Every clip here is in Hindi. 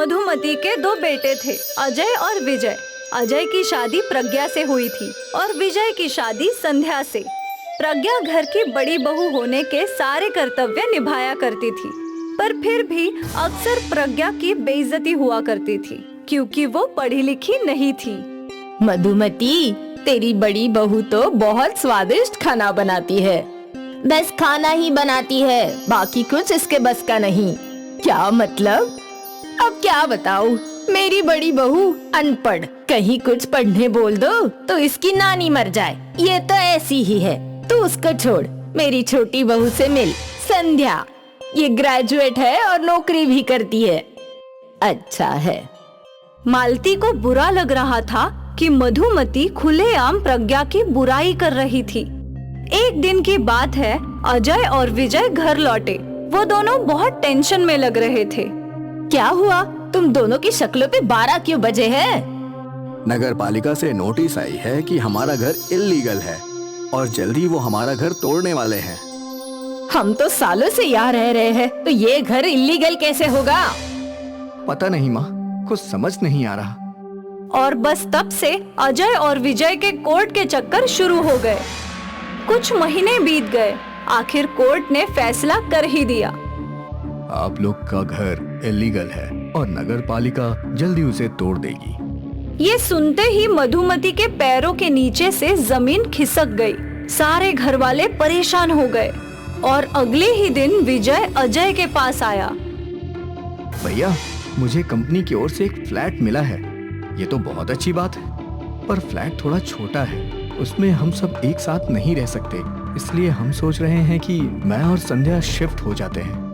मधुमती के दो बेटे थे, अजय और विजय। अजय की शादी प्रज्ञा से हुई थी और विजय की शादी संध्या से। प्रज्ञा घर की बड़ी बहू होने के सारे कर्तव्य निभाया करती थी, पर फिर भी अक्सर प्रज्ञा की बेइज्जती हुआ करती थी क्योंकि वो पढ़ी लिखी नहीं थी। मधुमती, तेरी बड़ी बहू तो बहुत स्वादिष्ट खाना बनाती है। बस खाना ही बनाती है, बाकी कुछ इसके बस का नहीं। क्या मतलब? अब क्या बताऊं? मेरी बड़ी बहू अनपढ़, कहीं कुछ पढ़ने बोल दो तो इसकी नानी मर जाए। ये तो ऐसी ही है। तू उसको छोड़, मेरी छोटी बहू से मिल, संध्या। ये ग्रेजुएट है और नौकरी भी करती है। अच्छा है। मालती को बुरा लग रहा था कि मधुमती खुलेआम प्रज्ञा की बुराई कर रही थी। एक दिन की बात है, अजय और विजय घर लौटे। वो दोनों बहुत टेंशन में लग रहे थे। क्या हुआ? तुम दोनों की शक्लों पे 12 क्यों बजे हैं? नगर पालिका से नोटिस आई है कि हमारा घर इल्लीगल है और जल्दी वो हमारा घर तोड़ने वाले हैं। हम तो सालों से यहाँ रह रहे हैं, तो ये घर इल्लीगल कैसे होगा? पता नहीं माँ, कुछ समझ नहीं आ रहा। और बस तब से अजय और विजय के कोर्ट के चक्कर शुरू हो गए। कुछ महीने बीत गए, आखिर कोर्ट ने फैसला कर ही दिया। आप लोग का घर इल्लीगल है और नगर पालिका जल्दी उसे तोड़ देगी। ये सुनते ही मधुमती के पैरों के नीचे से जमीन खिसक गई। सारे घर वाले परेशान हो गए और अगले ही दिन विजय अजय के पास आया। भैया, मुझे कंपनी की ओर से एक फ्लैट मिला है। ये तो बहुत अच्छी बात है, पर फ्लैट थोड़ा छोटा है। उसमें हम सब एक साथ नहीं रह सकते, इसलिए हम सोच रहे हैं कि मैं और संध्या शिफ्ट हो जाते हैं।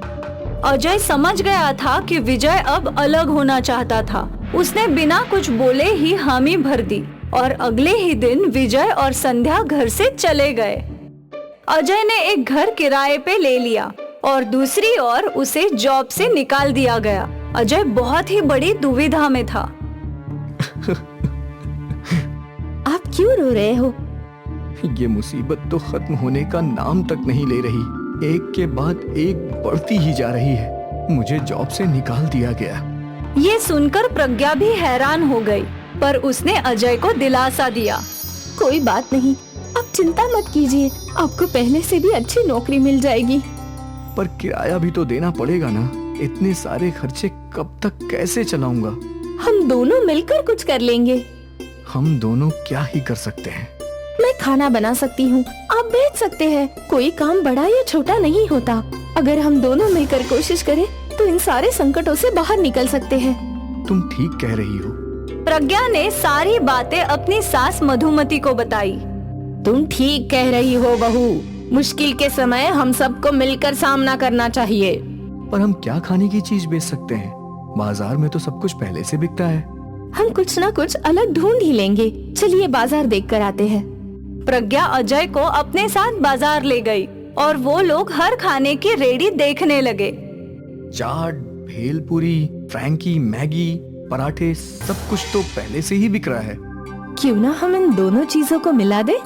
अजय समझ गया था कि विजय अब अलग होना चाहता था। उसने बिना कुछ बोले ही हामी भर दी और अगले ही दिन विजय और संध्या घर से चले गए। अजय ने एक घर किराए पे ले लिया और दूसरी ओर उसे जॉब से निकाल दिया गया। अजय बहुत ही बड़ी दुविधा में था। आप क्यों रो रहे हो? ये मुसीबत तो खत्म होने का नाम तक नहीं ले रही। एक के बाद एक बढ़ती ही जा रही है। मुझे जॉब से निकाल दिया गया। ये सुनकर प्रज्ञा भी हैरान हो गई, पर उसने अजय को दिलासा दिया। कोई बात नहीं, आप चिंता मत कीजिए, आपको पहले से भी अच्छी नौकरी मिल जाएगी। पर किराया भी तो देना पड़ेगा ना। इतने सारे खर्चे कब तक कैसे चलाऊंगा? हम दोनों मिलकर कुछ कर लेंगे। हम दोनों क्या ही कर सकते हैं? मैं खाना बना सकती हूँ, आप बेच सकते हैं। कोई काम बड़ा या छोटा नहीं होता। अगर हम दोनों मिलकर कोशिश करें तो इन सारे संकटों से बाहर निकल सकते हैं। तुम ठीक कह रही हो। प्रज्ञा ने सारी बातें अपनी सास मधुमती को बताई। तुम ठीक कह रही हो बहू, मुश्किल के समय हम सबको मिलकर सामना करना चाहिए। पर हम क्या खाने की चीज बेच सकते हैं? बाजार में तो सब कुछ पहले से बिकता है। हम कुछ ना कुछ अलग ढूंढ ही लेंगे। चलिए बाजार देख कर आते हैं। प्रज्ञा अजय को अपने साथ बाजार ले गई और वो लोग हर खाने की रेडी देखने लगे। चाट, भेलपुरी, फ्रैंकी, मैगी, पराठे, सब कुछ तो पहले से ही बिक रहा है। क्यों ना हम इन दोनों चीजों को मिला दे?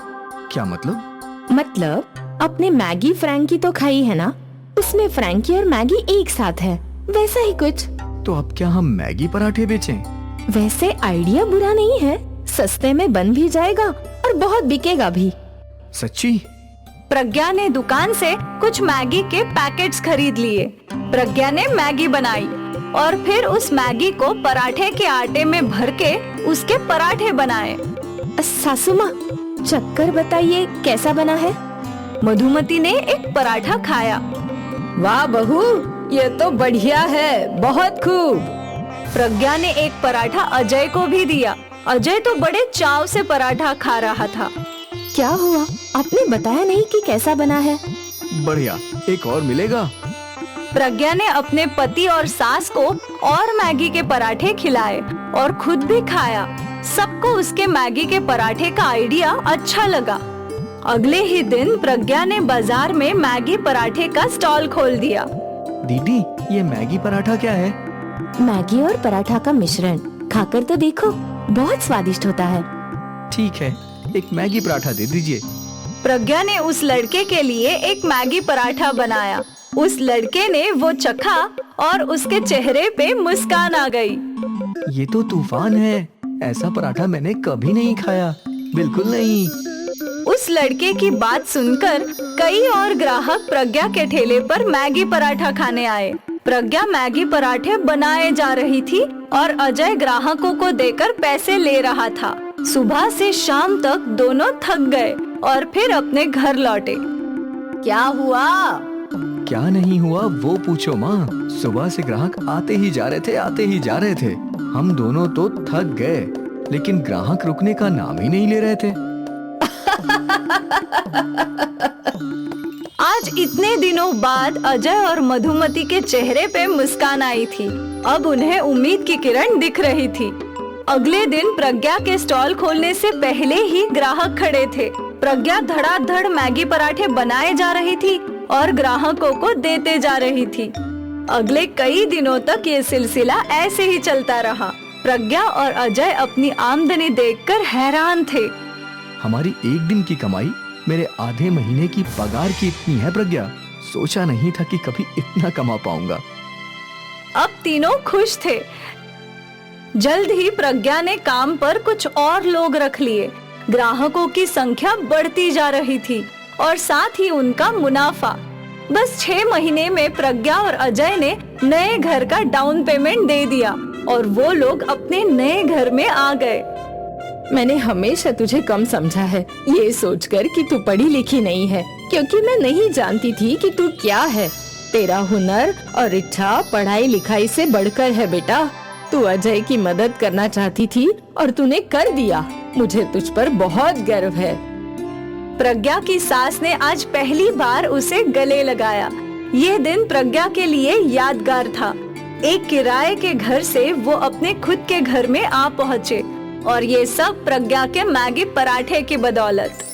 क्या मतलब? मतलब आपने मैगी फ्रैंकी तो खाई है ना, उसमें फ्रैंकी और मैगी एक साथ है, वैसा ही कुछ। तो अब क्या हम मैगी पराठे बेचें? वैसे आइडिया बुरा नहीं है, सस्ते में बन भी जाएगा और बहुत बिकेगा भी। सच्ची? प्रज्ञा ने दुकान से कुछ मैगी के पैकेट्स खरीद लिए। प्रज्ञा ने मैगी बनाई और फिर उस मैगी को पराठे के आटे में भर के उसके पराठे बनाए। सासू माँ, चक्कर बताइए कैसा बना है? मधुमती ने एक पराठा खाया। वाह बहू, ये तो बढ़िया है, बहुत खूब। प्रज्ञा ने एक पराठा अजय को भी दिया। अजय तो बड़े चाव से पराठा खा रहा था। क्या हुआ? आपने बताया नहीं कि कैसा बना है। बढ़िया, एक और मिलेगा। प्रज्ञा ने अपने पति और सास को और मैगी के पराठे खिलाए और खुद भी खाया। सबको उसके मैगी के पराठे का आइडिया अच्छा लगा। अगले ही दिन प्रज्ञा ने बाजार में मैगी पराठे का स्टॉल खोल दिया। दीदी, ये मैगी पराठा क्या है? मैगी और पराठा का मिश्रण, खाकर तो देखो, बहुत स्वादिष्ट होता है। ठीक है, एक मैगी पराठा दे दीजिए। प्रज्ञा ने उस लड़के के लिए एक मैगी पराठा बनाया। उस लड़के ने वो चखा और उसके चेहरे पे मुस्कान आ गई। ये तो तूफान है। ऐसा पराठा मैंने कभी नहीं खाया, बिल्कुल नहीं। उस लड़के की बात सुनकर कई और ग्राहक प्रज्ञा के ठेले पर मैगी पराठा खाने आए। प्रज्ञा मैगी पराठे बनाए जा रही थी और अजय ग्राहकों को देकर पैसे ले रहा था। सुबह से शाम तक दोनों थक गए और फिर अपने घर लौटे। क्या हुआ? क्या नहीं हुआ वो पूछो माँ। सुबह से ग्राहक आते ही जा रहे थे। हम दोनों तो थक गए, लेकिन ग्राहक रुकने का नाम ही नहीं ले रहे थे। आज इतने दिनों बाद अजय और मधुमती के चेहरे पे मुस्कान आई थी। अब उन्हें उम्मीद की किरण दिख रही थी। अगले दिन प्रज्ञा के स्टॉल खोलने से पहले ही ग्राहक खड़े थे। प्रज्ञा धड़ाधड़ मैगी पराठे बनाए जा रही थी और ग्राहकों को देते जा रही थी। अगले कई दिनों तक ये सिलसिला ऐसे ही चलता रहा। प्रज्ञा और अजय अपनी आमदनी देखकर हैरान थे। हमारी एक दिन की कमाई मेरे आधे महीने की पगार की इतनी है प्रज्ञा। सोचा नहीं था कि कभी इतना कमा पाऊंगा। अब तीनों खुश थे। जल्द ही प्रज्ञा ने काम पर कुछ और लोग रख लिए। ग्राहकों की संख्या बढ़ती जा रही थी और साथ ही उनका मुनाफा। बस 6 महीने में प्रज्ञा और अजय ने नए घर का डाउन पेमेंट दे दिया और वो लोग अपने नए घर में आ गए। मैंने हमेशा तुझे कम समझा है, ये सोचकर कि तू पढ़ी लिखी नहीं है, क्योंकि मैं नहीं जानती थी कि तू क्या है। तेरा हुनर और इच्छा पढ़ाई लिखाई से बढ़कर है बेटा। तू अजय की मदद करना चाहती थी और तूने कर दिया। मुझे तुझ पर बहुत गर्व है। प्रज्ञा की सास ने आज पहली बार उसे गले लगाया। ये दिन प्रज्ञा के लिए यादगार था। एक किराए के घर से वो अपने खुद के घर में आ पहुँचे और ये सब प्रज्ञा के मैगी पराठे की बदौलत।